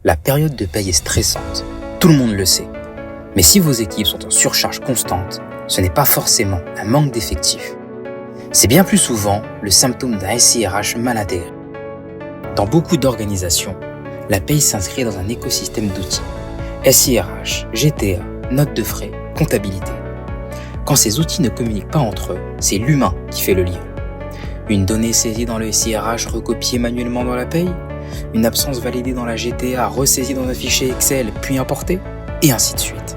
La période de paye est stressante, tout le monde le sait. Mais si vos équipes sont en surcharge constante, ce n'est pas forcément un manque d'effectifs. C'est bien plus souvent le symptôme d'un SIRH mal intégré. Dans beaucoup d'organisations, la paye s'inscrit dans un écosystème d'outils. SIRH, GTA, notes de frais, comptabilité. Quand ces outils ne communiquent pas entre eux, c'est l'humain qui fait le lien. Une donnée saisie dans le SIRH recopiée manuellement dans la paye, une absence validée dans la GTA ressaisie dans un fichier Excel puis importée, et ainsi de suite.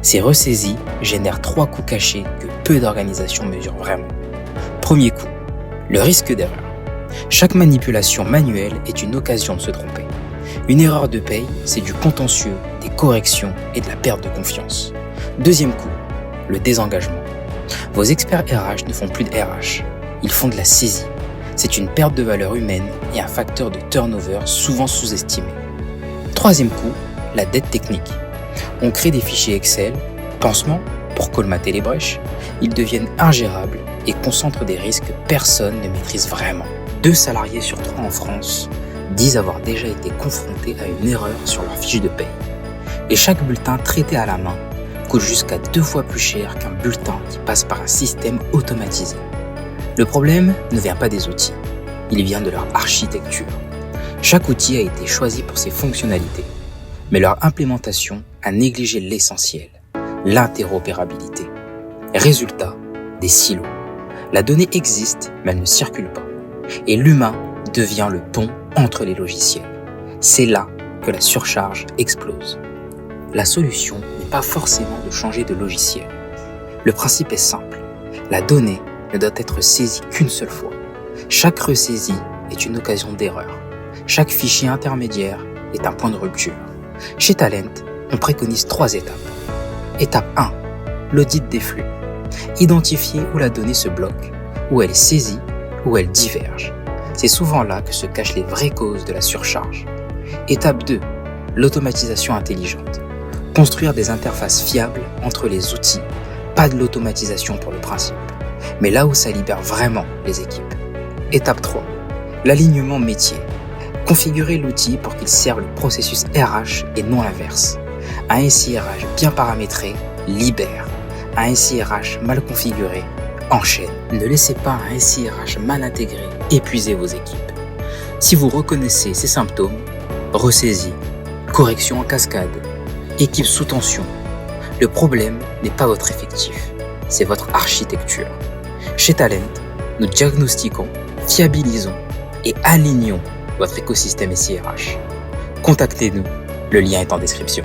Ces ressaisies génèrent 3 coûts cachés que peu d'organisations mesurent vraiment. Premier coût, le risque d'erreur. Chaque manipulation manuelle est une occasion de se tromper. Une erreur de paye, c'est du contentieux, des corrections et de la perte de confiance. Deuxième coût, le désengagement. Vos experts RH ne font plus de RH, ils font de la saisie. C'est une perte de valeur humaine et un facteur de turnover souvent sous-estimé. Troisième coût, la dette technique. On crée des fichiers Excel, pansement, pour colmater les brèches. Ils deviennent ingérables et concentrent des risques que personne ne maîtrise vraiment. 2 salariés sur 3 en France disent avoir déjà été confrontés à une erreur sur leur fiche de paye. Et chaque bulletin traité à la main coûte jusqu'à 2 fois plus cher qu'un bulletin qui passe par un système automatisé. Le problème ne vient pas des outils, il vient de leur architecture. Chaque outil a été choisi pour ses fonctionnalités, mais leur implémentation a négligé l'essentiel, l'interopérabilité. Résultat, des silos. La donnée existe, mais elle ne circule pas. Et l'humain devient le pont entre les logiciels. C'est là que la surcharge explose. La solution n'est pas forcément de changer de logiciel. Le principe est simple. La donnée ne doit être saisie qu'une seule fois. Chaque ressaisie est une occasion d'erreur. Chaque fichier intermédiaire est un point de rupture. Chez Talent, on préconise 3 étapes. Étape 1, l'audit des flux. Identifier où la donnée se bloque, où elle est saisie, où elle diverge. C'est souvent là que se cachent les vraies causes de la surcharge. Étape 2, l'automatisation intelligente. Construire des interfaces fiables entre les outils. Pas de l'automatisation pour le principe, mais là où ça libère vraiment les équipes. Étape 3, l'alignement métier. Configurer l'outil pour qu'il serve le processus RH et non l'inverse. Un SIRH bien paramétré libère. Un SIRH mal configuré enchaîne. Ne laissez pas un SIRH mal intégré épuiser vos équipes. Si vous reconnaissez ces symptômes, ressaisie, correction en cascade, équipe sous tension, le problème n'est pas votre effectif, c'est votre architecture. Chez Talent, nous diagnostiquons, fiabilisons et alignons votre écosystème SIRH. Contactez-nous, le lien est en description.